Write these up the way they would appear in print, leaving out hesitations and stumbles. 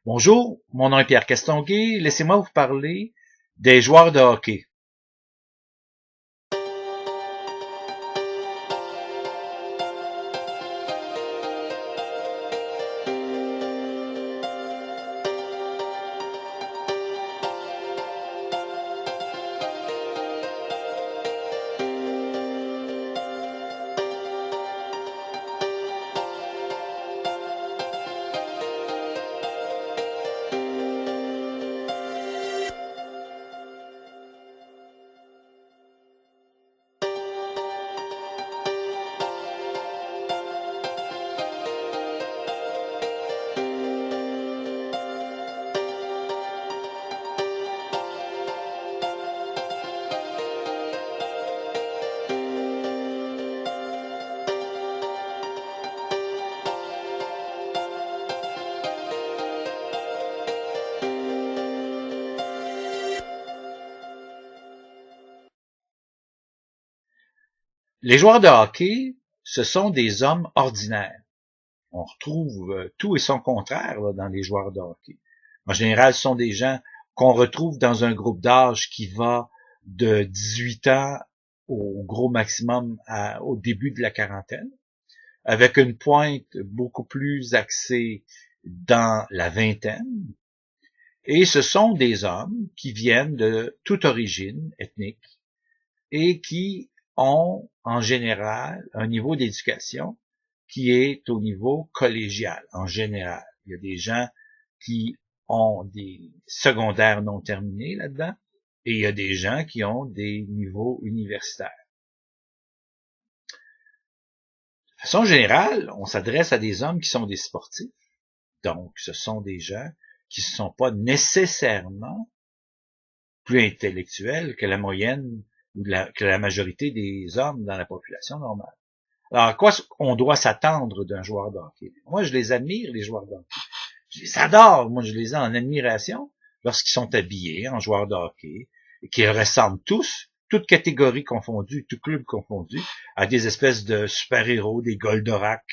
Bonjour, mon nom est Pierre Castonguay. Laissez-moi vous parler des joueurs de hockey. Les joueurs de hockey, ce sont des hommes ordinaires. On retrouve tout et son contraire là, dans les joueurs de hockey. En général, ce sont des gens qu'on retrouve dans un groupe d'âge qui va de 18 ans au gros maximum au début de la quarantaine, avec une pointe beaucoup plus axée dans la vingtaine. Et ce sont des hommes qui viennent de toute origine ethnique et qui ont en général un niveau d'éducation qui est au niveau collégial en général. Il y a des gens qui ont des secondaires non terminés là-dedans et il y a des gens qui ont des niveaux universitaires. De façon générale, on s'adresse à des hommes qui sont des sportifs. Donc, ce sont des gens qui ne sont pas nécessairement plus intellectuels que la moyenne ou que la majorité des hommes dans la population normale. Alors, à quoi on doit s'attendre d'un joueur de hockey? Moi, je les admire, les joueurs de hockey. Je les adore. Moi, je les ai en admiration lorsqu'ils sont habillés en joueurs de hockey et qu'ils ressemblent tous, toutes catégories confondues, tout club confondu, à des espèces de super-héros, des Goldorak,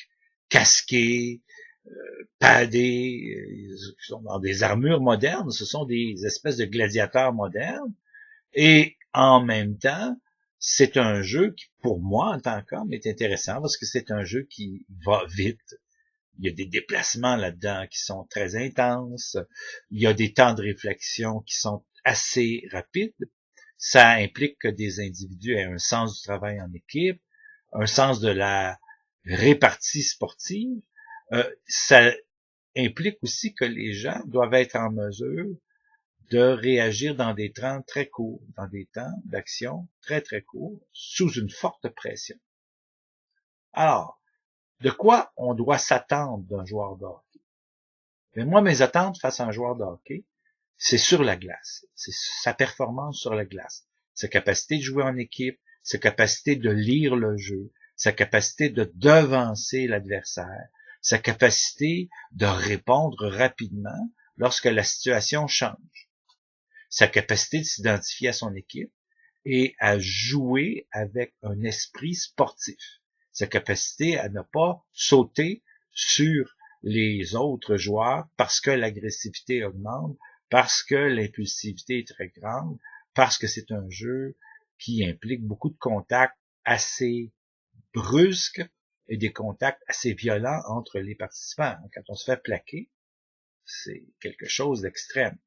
casqués, padés, ils sont dans des armures modernes, ce sont des espèces de gladiateurs modernes, et en même temps, c'est un jeu qui, pour moi, en tant qu'homme, est intéressant parce que c'est un jeu qui va vite. Il y a des déplacements là-dedans qui sont très intenses. Il y a des temps de réflexion qui sont assez rapides. Ça implique que des individus aient un sens du travail en équipe, un sens de la répartie sportive. Ça implique aussi que les gens doivent être en mesure de réagir dans des temps très courts, dans des temps d'action très très courts, sous une forte pression. Alors, de quoi on doit s'attendre d'un joueur de hockey? Mais moi, mes attentes face à un joueur de hockey, c'est sur la glace. C'est sa performance sur la glace. Sa capacité de jouer en équipe, sa capacité de lire le jeu, sa capacité de devancer l'adversaire, sa capacité de répondre rapidement lorsque la situation change, sa capacité de s'identifier à son équipe et à jouer avec un esprit sportif, sa capacité à ne pas sauter sur les autres joueurs parce que l'agressivité augmente, parce que l'impulsivité est très grande, parce que c'est un jeu qui implique beaucoup de contacts assez brusques et des contacts assez violents entre les participants. Quand on se fait plaquer, c'est quelque chose d'extrême.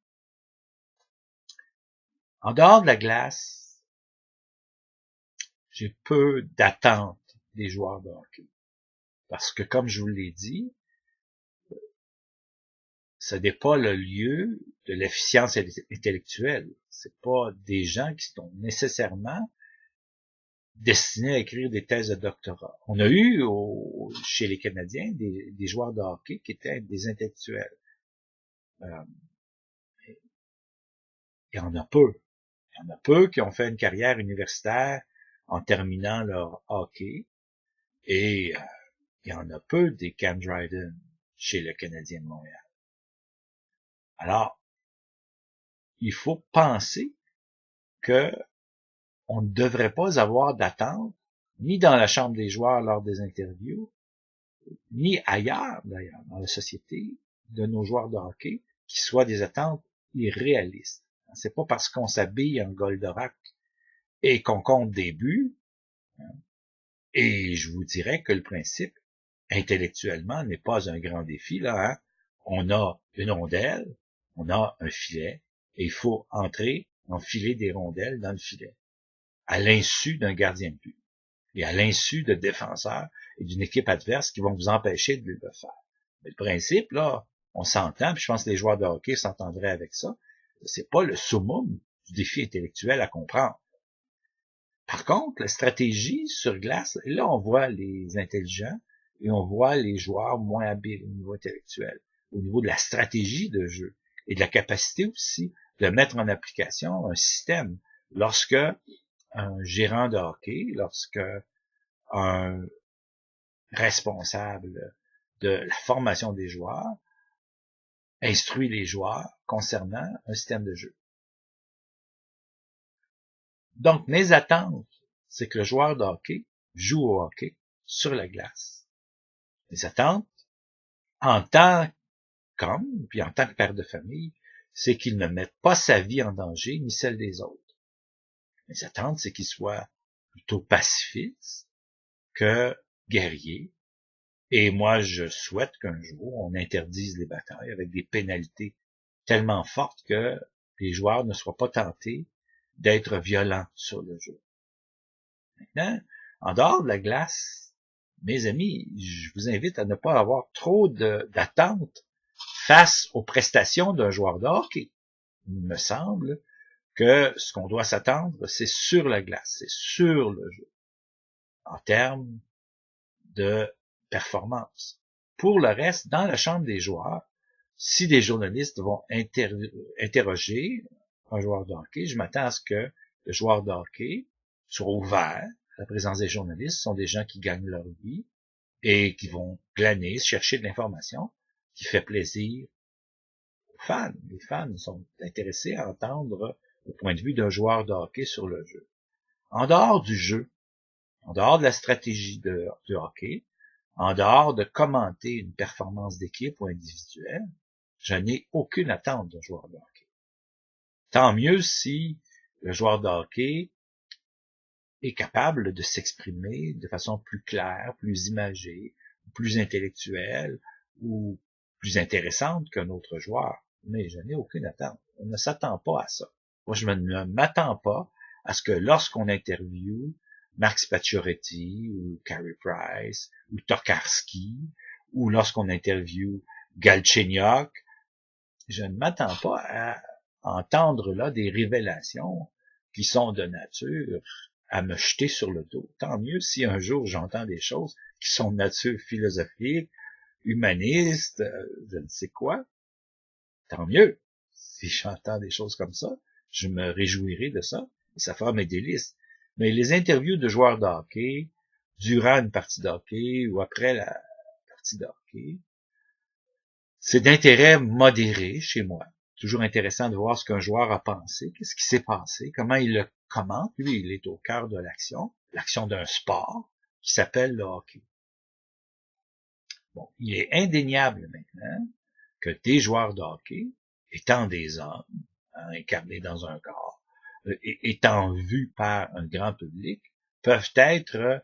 En dehors de la glace, j'ai peu d'attentes des joueurs de hockey. Parce que, comme je vous l'ai dit, ce n'est pas le lieu de l'efficience intellectuelle. C'est pas des gens qui sont nécessairement destinés à écrire des thèses de doctorat. On a eu chez les Canadiens des joueurs de hockey qui étaient des intellectuels. Il y en a peu. Il y en a peu qui ont fait une carrière universitaire en terminant leur hockey. Et il y en a peu des Cam Dryden chez le Canadien de Montréal. Alors, il faut penser que on ne devrait pas avoir d'attente, ni dans la chambre des joueurs lors des interviews, ni ailleurs, d'ailleurs, dans la société, de nos joueurs de hockey, qui soient des attentes irréalistes. C'est pas parce qu'on s'habille en Goldorak et qu'on compte des buts, et je vous dirais que le principe, intellectuellement, n'est pas un grand défi, là, hein. On a une rondelle, on a un filet, et il faut entrer, enfiler des rondelles dans le filet, à l'insu d'un gardien de but, et à l'insu de défenseurs et d'une équipe adverse qui vont vous empêcher de le faire. Mais le principe, là, on s'entend, puis je pense que les joueurs de hockey s'entendraient avec ça, c'est pas le summum du défi intellectuel à comprendre. Par contre, la stratégie sur glace, là, on voit les intelligents et on voit les joueurs moins habiles au niveau intellectuel, au niveau de la stratégie de jeu et de la capacité aussi de mettre en application un système. Lorsque un gérant de hockey, lorsque un responsable de la formation des joueurs instruit les joueurs concernant un système de jeu. Donc, mes attentes, c'est que le joueur de hockey joue au hockey sur la glace. Mes attentes, en tant qu'homme, puis en tant que père de famille, c'est qu'il ne mette pas sa vie en danger, ni celle des autres. Mes attentes, c'est qu'il soit plutôt pacifiste que guerrier. Et moi, je souhaite qu'un jour, on interdise les batailles avec des pénalités tellement fortes que les joueurs ne soient pas tentés d'être violents sur le jeu. Maintenant, en dehors de la glace, mes amis, je vous invite à ne pas avoir trop d'attentes face aux prestations d'un joueur de hockey. Il me semble que ce qu'on doit s'attendre, c'est sur la glace, c'est sur le jeu, en termes de performance. Pour le reste, dans la chambre des joueurs, si des journalistes vont interroger un joueur de hockey, je m'attends à ce que le joueur de hockey soit ouvert à la présence des journalistes. Ce sont des gens qui gagnent leur vie et qui vont glaner, chercher de l'information qui fait plaisir aux fans. Les fans sont intéressés à entendre le point de vue d'un joueur de hockey sur le jeu. En dehors du jeu, en dehors de la stratégie de hockey, en dehors de commenter une performance d'équipe ou individuelle, je n'ai aucune attente d'un joueur de hockey. Tant mieux si le joueur de hockey est capable de s'exprimer de façon plus claire, plus imagée, plus intellectuelle ou plus intéressante qu'un autre joueur. Mais je n'ai aucune attente. On ne s'attend pas à ça. Moi, je ne m'attends pas à ce que lorsqu'on interviewe Max Pacioretty ou Carey Price ou Tokarski ou lorsqu'on interviewe Galchenyuk, je ne m'attends pas à entendre là des révélations qui sont de nature à me jeter sur le dos. Tant mieux si un jour j'entends des choses qui sont de nature philosophique, humaniste, je ne sais quoi. Tant mieux. Si j'entends des choses comme ça, je me réjouirai de ça et ça fera mes délices. Mais les interviews de joueurs de hockey, durant une partie de hockey ou après la partie de hockey, c'est d'intérêt modéré chez moi. Toujours intéressant de voir ce qu'un joueur a pensé, qu'est-ce qui s'est passé, comment il le commente. Lui, il est au cœur de l'action d'un sport qui s'appelle le hockey. Bon, il est indéniable maintenant que des joueurs de hockey, étant des hommes, incarnés dans un corps, étant vus par un grand public, peuvent être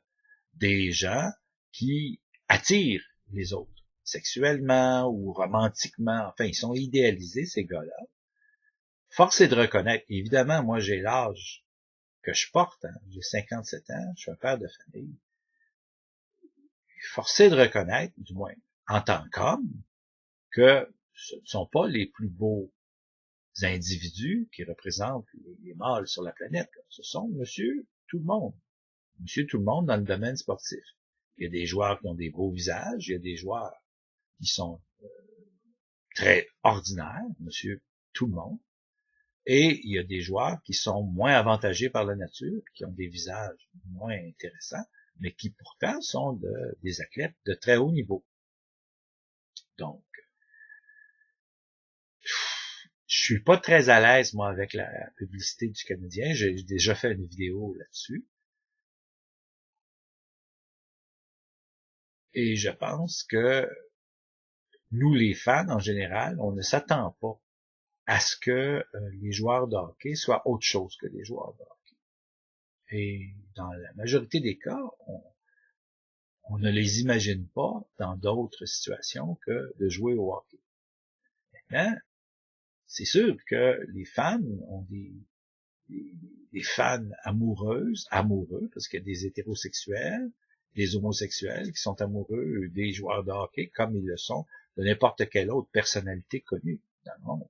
des gens qui attirent les autres, sexuellement ou romantiquement. Enfin, ils sont idéalisés, ces gars-là. Force est de reconnaître, évidemment, moi j'ai l'âge que je porte, j'ai 57 ans, je suis un père de famille. Force est de reconnaître, du moins en tant qu'homme, que ce ne sont pas les plus beaux individus qui représentent les mâles sur la planète. Ce sont monsieur tout le monde dans le domaine sportif. Il y a des joueurs qui ont des beaux visages, il y a des joueurs qui sont très ordinaires, monsieur tout le monde, et il y a des joueurs qui sont moins avantagés par la nature, qui ont des visages moins intéressants, mais qui pourtant sont des athlètes de très haut niveau. Donc, je suis pas très à l'aise, moi, avec la publicité du Canadien. J'ai déjà fait une vidéo là-dessus. Et je pense que nous, les fans, en général, on ne s'attend pas à ce que les joueurs de hockey soient autre chose que des joueurs de hockey. Et dans la majorité des cas, on ne les imagine pas dans d'autres situations que de jouer au hockey. Maintenant, c'est sûr que les fans ont des fans amoureux, parce qu'il y a des hétérosexuels, des homosexuels qui sont amoureux des joueurs de hockey, comme ils le sont de n'importe quelle autre personnalité connue dans le monde.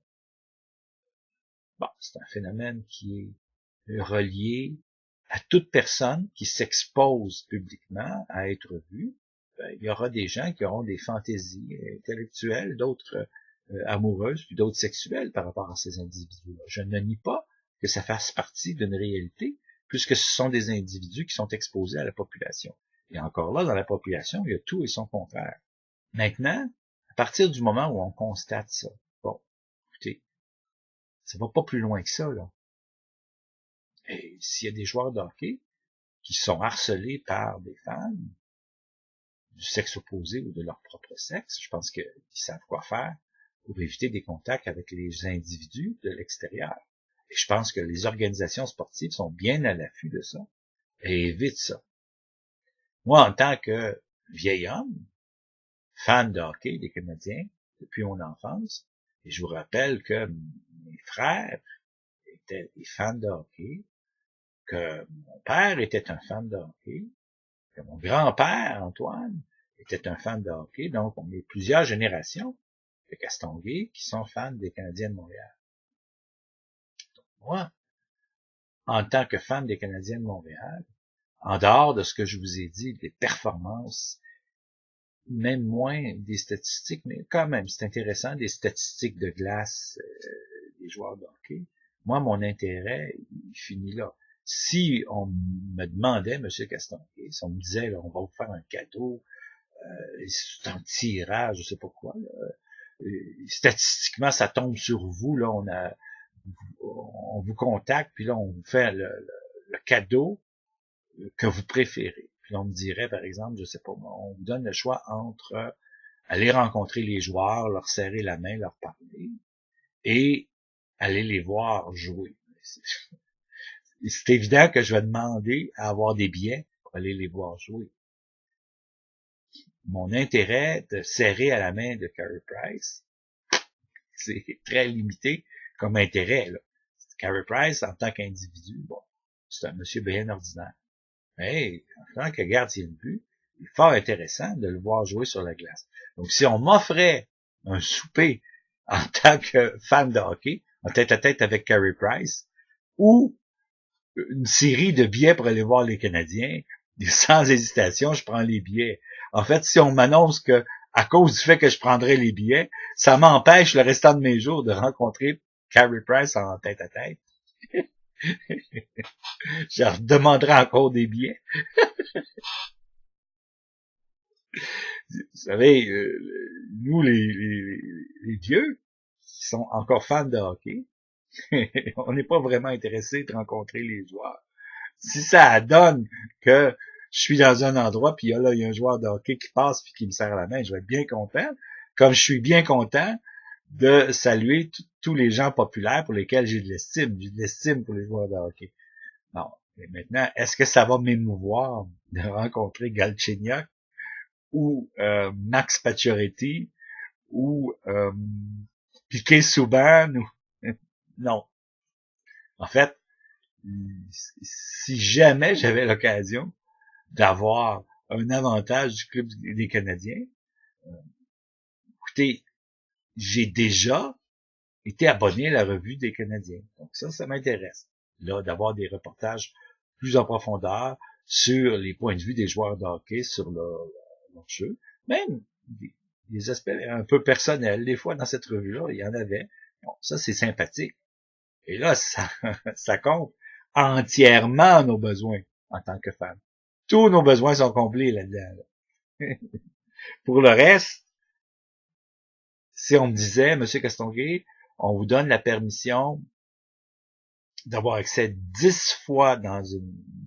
Bon, c'est un phénomène qui est relié à toute personne qui s'expose publiquement à être vue. Il y aura des gens qui auront des fantaisies intellectuelles, d'autres amoureuses, puis d'autres sexuelles par rapport à ces individus-là. Je ne nie pas que ça fasse partie d'une réalité, puisque ce sont des individus qui sont exposés à la population. Et encore là, dans la population, il y a tout et son contraire. Maintenant, à partir du moment où on constate ça, bon, écoutez, ça va pas plus loin que ça, là. Et s'il y a des joueurs de hockey qui sont harcelés par des fans du sexe opposé ou de leur propre sexe, je pense qu'ils savent quoi faire pour éviter des contacts avec les individus de l'extérieur. Et je pense que les organisations sportives sont bien à l'affût de ça et évitent ça. Moi, en tant que vieil homme, fan de hockey des Canadiens depuis mon enfance, et je vous rappelle que mes frères étaient des fans de hockey, que mon père était un fan de hockey, que mon grand-père, Antoine, était un fan de hockey. Donc, on est plusieurs générations de Castonguay qui sont fans des Canadiens de Montréal. Donc, moi, en tant que fan des Canadiens de Montréal, en dehors de ce que je vous ai dit, des performances, même moins des statistiques, mais quand même, c'est intéressant, des statistiques de glace des joueurs de hockey. Moi, mon intérêt, il finit là. Si on me demandait, M. Castonguay, si on me disait, là, on va vous faire un cadeau, c'est un tirage, je sais pas quoi, là, statistiquement, ça tombe sur vous, là, on vous contacte, puis là, on vous fait le cadeau que vous préférez. Puis on me dirait, par exemple, je sais pas moi, on vous donne le choix entre aller rencontrer les joueurs, leur serrer la main, leur parler, et aller les voir jouer. C'est évident que je vais demander à avoir des billets pour aller les voir jouer. Mon intérêt de serrer à la main de Carey Price, c'est très limité comme intérêt, là. Carey Price, en tant qu'individu, bon, c'est un monsieur bien ordinaire. Mais, en tant que gardien de but, il est fort intéressant de le voir jouer sur la glace. Donc, si on m'offrait un souper en tant que fan de hockey, en tête-à-tête avec Carey Price, ou une série de billets pour aller voir les Canadiens, sans hésitation, je prends les billets. En fait, si on m'annonce que, à cause du fait que je prendrais les billets, ça m'empêche le restant de mes jours de rencontrer Carey Price en tête-à-tête, je leur demanderai encore des billets. Vous savez, nous, les vieux, qui sont encore fans de hockey, on n'est pas vraiment intéressés de rencontrer les joueurs. Si ça donne que je suis dans un endroit, puis là, il y a un joueur de hockey qui passe puis qui me serre la main, je vais être bien content, comme je suis bien content de saluer tous les gens populaires pour lesquels j'ai de l'estime. J'ai de l'estime pour les joueurs de hockey. Non. Mais maintenant, est-ce que ça va m'émouvoir de rencontrer Galchenyuk ou Max Pacioretty ou Piquet Souban ou... Non. En fait, si jamais j'avais l'occasion d'avoir un avantage du club des Canadiens, écoutez, j'ai déjà été abonné à la revue des Canadiens. Donc ça m'intéresse. Là, d'avoir des reportages plus en profondeur sur les points de vue des joueurs de hockey, sur leur jeu. Même des aspects un peu personnels. Des fois, dans cette revue-là, il y en avait. Bon, ça, c'est sympathique. Et là, ça compte entièrement nos besoins en tant que fans. Tous nos besoins sont comblés là-dedans. Là. Pour le reste, si on me disait, M. Castonguay, on vous donne la permission d'avoir accès 10 fois dans une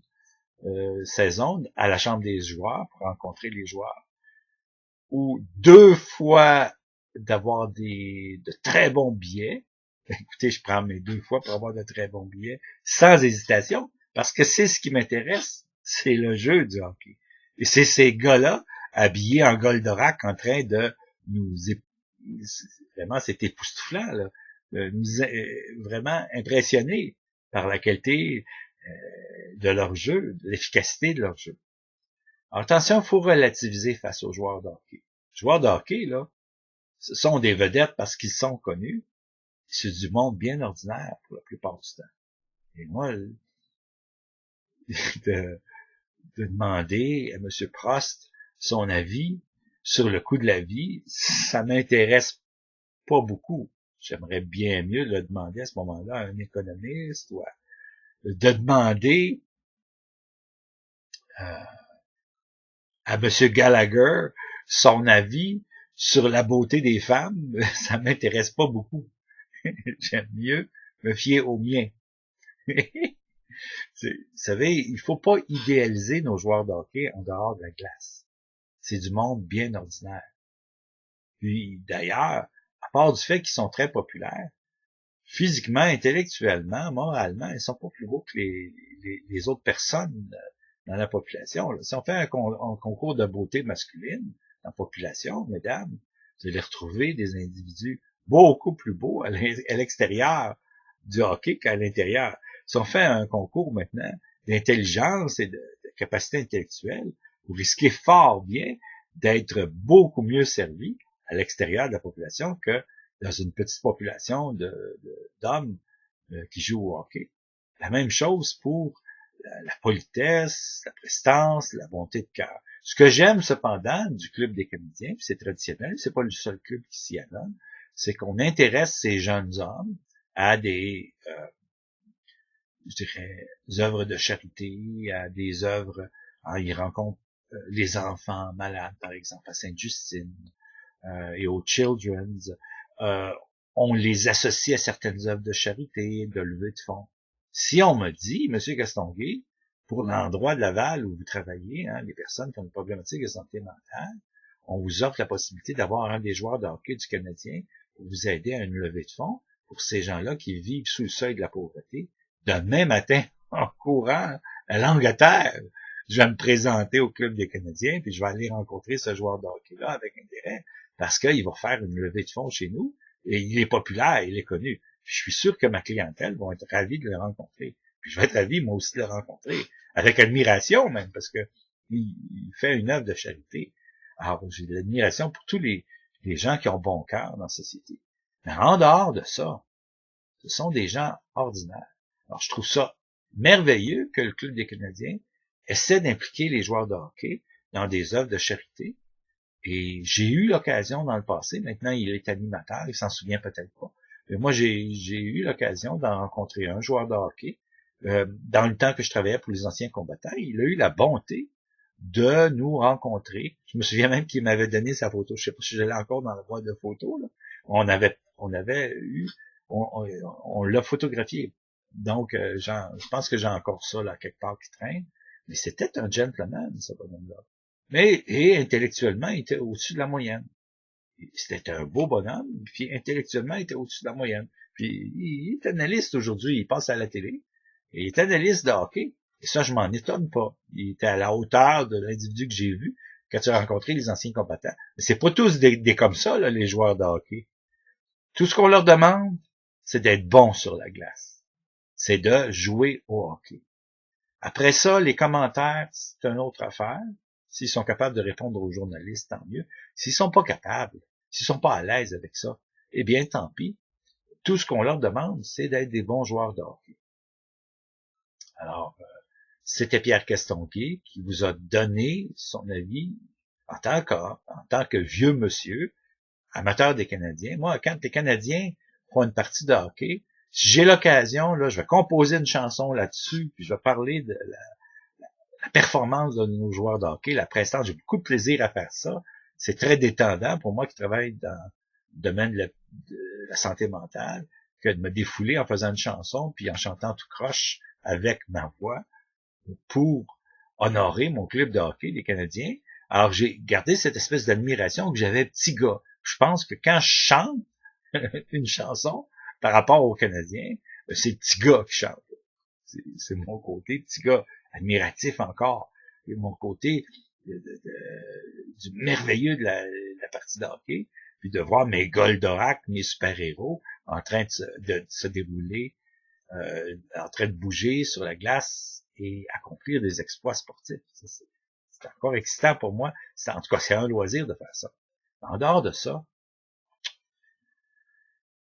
saison à la chambre des joueurs pour rencontrer les joueurs, ou 2 fois d'avoir de très bons billets. Écoutez, je prends mes 2 fois pour avoir de très bons billets, sans hésitation, parce que c'est ce qui m'intéresse, c'est le jeu du hockey. Et c'est ces gars-là, habillés en Goldorak, en train de nous... Vraiment, c'est époustouflant, là. Vraiment impressionnés par la qualité de leur jeu, de l'efficacité de leur jeu. Alors, attention, il faut relativiser face aux joueurs de hockey. Les joueurs de hockey, là, ce sont des vedettes parce qu'ils sont connus. C'est du monde bien ordinaire pour la plupart du temps. Et moi, de demander à M. Prost son avis sur le coût de la vie, ça m'intéresse pas beaucoup. J'aimerais bien mieux le demander à ce moment-là à un économiste ou de demander à M. Gallagher son avis sur la beauté des femmes. Ça m'intéresse pas beaucoup. J'aime mieux me fier au mien. Vous savez, il faut pas idéaliser nos joueurs de hockey en dehors de la glace. C'est du monde bien ordinaire. Puis, d'ailleurs, à part du fait qu'ils sont très populaires, physiquement, intellectuellement, moralement, ils sont pas plus beaux que les autres personnes dans la population. Là. Si on fait un concours de beauté masculine dans la population, mesdames, vous allez retrouver des individus beaucoup plus beaux à l'extérieur du hockey qu'à l'intérieur. Si on fait un concours maintenant d'intelligence et de capacité intellectuelle, vous risquez fort bien d'être beaucoup mieux servi à l'extérieur de la population que dans une petite population d'hommes qui jouent au hockey. La même chose pour la politesse, la prestance, la bonté de cœur. Ce que j'aime cependant du club des Canadiens, puis c'est traditionnel, c'est pas le seul club qui s'y adonne, c'est qu'on intéresse ces jeunes hommes à des je dirais, œuvres de charité, à des œuvres, ils rencontrent les enfants malades, par exemple, à Sainte-Justine et aux Children's. On les associe à certaines œuvres de charité, de levée de fonds. Si on me dit, Monsieur Castonguay, pour l'endroit de Laval où vous travaillez, les personnes qui ont une problématique de santé mentale, on vous offre la possibilité d'avoir un des joueurs de hockey du Canadien pour vous aider à une levée de fonds pour ces gens-là qui vivent sous le seuil de la pauvreté. Demain matin, en courant, la langue à terre, je vais me présenter au club des Canadiens, puis je vais aller rencontrer ce joueur de hockey-là avec intérêt, parce qu'il va faire une levée de fonds chez nous, et il est populaire, il est connu. Puis je suis sûr que ma clientèle va être ravie de le rencontrer. Puis je vais être ravi, moi aussi, de le rencontrer. Avec admiration, même, parce que il fait une œuvre de charité. Alors, j'ai de l'admiration pour tous les gens qui ont bon cœur dans la société. Mais en dehors de ça, ce sont des gens ordinaires. Alors, je trouve ça merveilleux que le Club des Canadiens essaie d'impliquer les joueurs de hockey dans des œuvres de charité. Et j'ai eu l'occasion dans le passé, maintenant il est animateur, il s'en souvient peut-être pas. Mais moi, j'ai eu l'occasion d'en rencontrer un joueur de hockey. Dans le temps que je travaillais pour les anciens combattants, il a eu la bonté de nous rencontrer. Je me souviens même qu'il m'avait donné sa photo. Je sais pas si je l'ai encore dans la boîte de photos. Là. On l'a photographié. Donc, je pense que j'ai encore ça là quelque part qui traîne. Mais c'était un gentleman, ce bonhomme-là. Et intellectuellement, il était au-dessus de la moyenne. C'était un beau bonhomme, puis intellectuellement, il était au-dessus de la moyenne. Puis il est analyste aujourd'hui, il passe à la télé. Et il est analyste de hockey. Et ça, je m'en étonne pas. Il était à la hauteur de l'individu que j'ai vu quand tu as rencontré les anciens combattants. Mais c'est pas tous des comme ça, là, les joueurs de hockey. Tout ce qu'on leur demande, c'est d'être bon sur la glace. C'est de jouer au hockey. Après ça, les commentaires, c'est une autre affaire. S'ils sont capables de répondre aux journalistes, tant mieux. S'ils sont pas capables, s'ils sont pas à l'aise avec ça, eh bien, tant pis. Tout ce qu'on leur demande, c'est d'être des bons joueurs de hockey. Alors, c'était Pierre Castonguay qui vous a donné son avis en tant que vieux monsieur, amateur des Canadiens. Moi, quand les Canadiens font une partie de hockey, si j'ai l'occasion, là, je vais composer une chanson là-dessus, puis je vais parler de la performance de nos joueurs de hockey, la prestance. J'ai beaucoup de plaisir à faire ça. C'est très détendant pour moi qui travaille dans le domaine de la santé mentale, que de me défouler en faisant une chanson, puis en chantant tout croche avec ma voix pour honorer mon club de hockey des Canadiens. Alors, j'ai gardé cette espèce d'admiration que j'avais petit gars. Je pense que quand je chante une chanson par rapport aux Canadiens, c'est le petit gars qui chante. C'est mon côté petit gars admiratif encore. Et mon côté du merveilleux de la partie de hockey, puis de voir mes Goldorak, mes super-héros, en train de se dérouler, en train de bouger sur la glace et accomplir des exploits sportifs. C'est encore excitant pour moi. En tout cas, c'est un loisir de faire ça. En dehors de ça,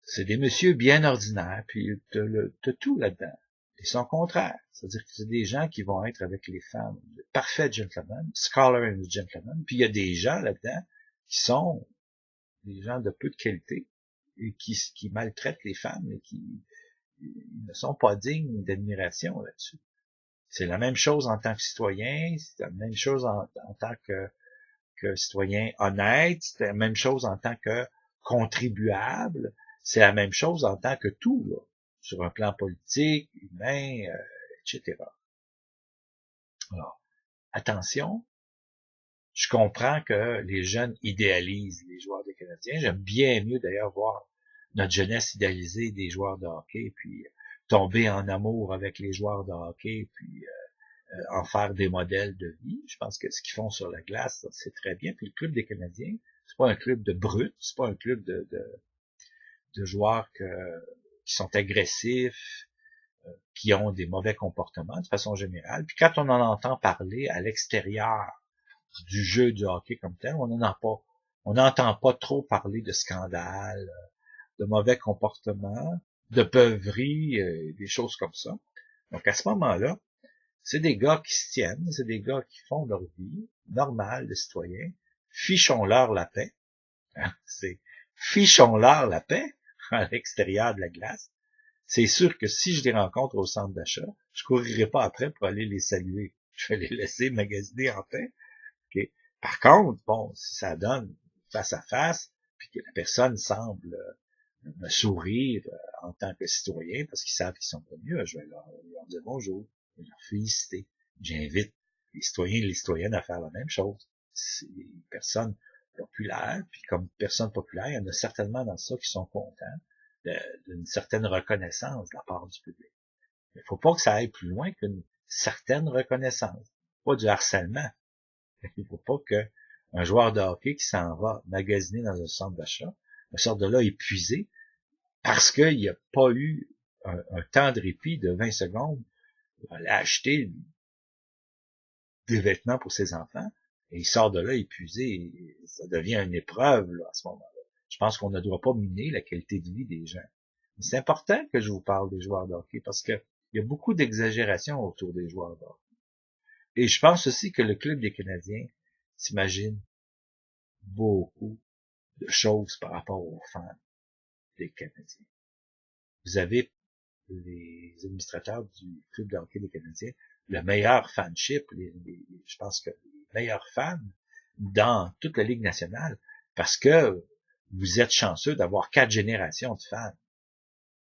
c'est des messieurs bien ordinaires, puis t'as tout là-dedans. Ils sont contraires. C'est-à-dire que c'est des gens qui vont être avec les femmes, de parfaits gentlemen, scholar and gentlemen, puis il y a des gens là-dedans qui sont des gens de peu de qualité et qui maltraitent les femmes et qui ne sont pas dignes d'admiration là-dessus. C'est la même chose en tant que citoyen, c'est la même chose en tant que citoyen honnête, c'est la même chose en tant que contribuable, c'est la même chose en tant que tout, là, sur un plan politique, humain, etc. Alors, attention, je comprends que les jeunes idéalisent les joueurs des Canadiens. J'aime bien mieux d'ailleurs voir notre jeunesse idéaliser des joueurs de hockey, puis tomber en amour avec les joueurs de hockey, puis en faire des modèles de vie. Je pense que ce qu'ils font sur la glace, c'est très bien. Puis le club des Canadiens, c'est pas un club de brutes, c'est pas un club de joueurs qui sont agressifs, qui ont des mauvais comportements de façon générale. Puis quand on en entend parler à l'extérieur du jeu du hockey comme tel, on n'entend pas trop parler de scandales, de mauvais comportements, de beuveries, des choses comme ça. Donc à ce moment-là, c'est des gars qui se tiennent, c'est des gars qui font leur vie normale de citoyens, fichons-leur la paix. Hein, c'est fichons-leur la paix à l'extérieur de la glace. C'est sûr que si je les rencontre au centre d'achat, je courirai pas après pour aller les saluer. Je vais les laisser magasiner en paix. Okay? Par contre, bon, si ça donne face à face, puis que la personne semble me sourire en tant que citoyen, parce qu'ils savent qu'ils sont pas mieux, je vais leur dire bonjour, je vais leur féliciter. J'invite les citoyens et les citoyennes à faire la même chose. C'est des personnes populaires, puis comme personnes populaires, il y en a certainement dans ça qui sont contents d'une certaine reconnaissance de la part du public. Il ne faut pas que ça aille plus loin qu'une certaine reconnaissance, pas du harcèlement. Il ne faut pas qu'un joueur de hockey qui s'en va magasiner dans un centre d'achat sorte de là épuisé parce qu'il n'y a pas eu un temps de répit de 20 secondes pour aller acheter des vêtements pour ses enfants et il sort de là épuisé et ça devient une épreuve là, à ce moment-là. Je pense qu'on ne doit pas miner la qualité de vie des gens. C'est important que je vous parle des joueurs de hockey parce que il y a beaucoup d'exagération autour des joueurs de hockey. Et je pense aussi que le club des Canadiens s'imagine beaucoup de choses par rapport aux fans des Canadiens. Vous avez les administrateurs du club de hockey des Canadiens, le meilleur fanship, je pense que les meilleurs fans dans toute la Ligue nationale, parce que vous êtes chanceux d'avoir 4 générations de fans.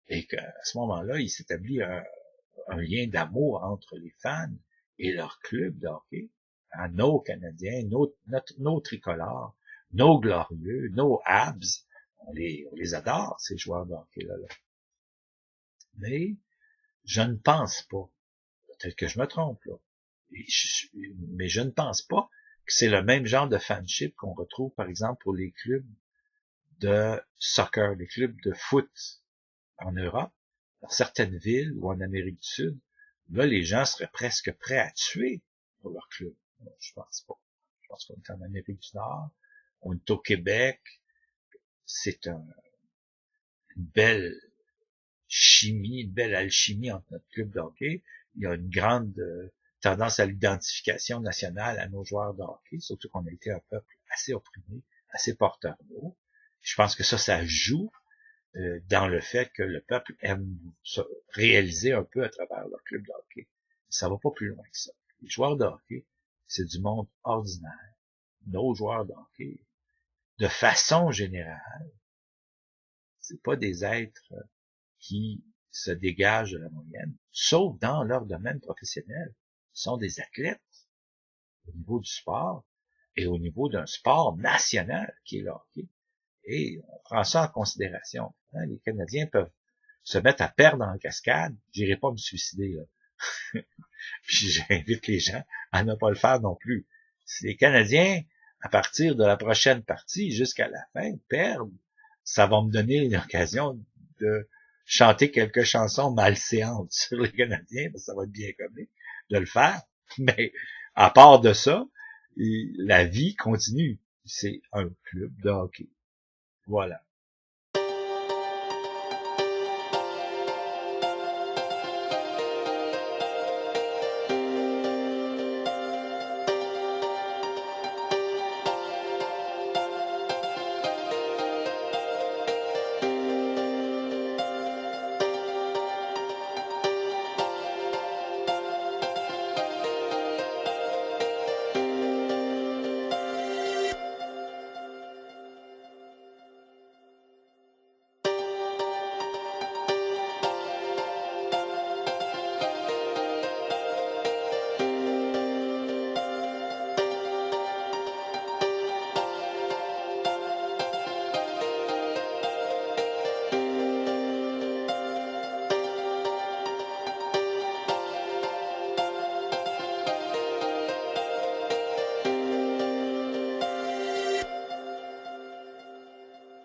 Et qu'à ce moment-là, il s'établit un lien d'amour entre les fans et leur club de hockey, à nos Canadiens, nos tricolores, nos glorieux, nos Habs. On les adore, ces joueurs de hockey-là. Mais je ne pense pas, peut-être que je me trompe, là, mais je ne pense pas que c'est le même genre de fanship qu'on retrouve, par exemple, pour les clubs de soccer, les clubs de foot en Europe, dans certaines villes ou en Amérique du Sud. Là, les gens seraient presque prêts à tuer pour leur club. Je pense pas. Je pense qu'on est en Amérique du Nord, on est au Québec. C'est une belle chimie, une belle alchimie entre notre club de hockey. Il y a une grande tendance à l'identification nationale à nos joueurs de hockey, surtout qu'on a été un peuple assez opprimé, assez porteur d'eau. Je pense que ça joue dans le fait que le peuple aime se réaliser un peu à travers leur club de hockey. Ça va pas plus loin que ça. Les joueurs de hockey, c'est du monde ordinaire. Nos joueurs de hockey, de façon générale, c'est pas des êtres qui se dégagent de la moyenne, sauf dans leur domaine professionnel. Ce sont des athlètes au niveau du sport et au niveau d'un sport national qui est le hockey. Et on prend ça en considération. Hein, les Canadiens peuvent se mettre à perdre en cascade. J'irai pas me suicider, là. Puis j'invite les gens à ne pas le faire non plus. Si les Canadiens, à partir de la prochaine partie jusqu'à la fin, perdent, ça va me donner l'occasion de chanter quelques chansons malséantes sur les Canadiens, parce que ça va être bien comique de le faire. Mais à part de ça, la vie continue. C'est un club de hockey. Voilà.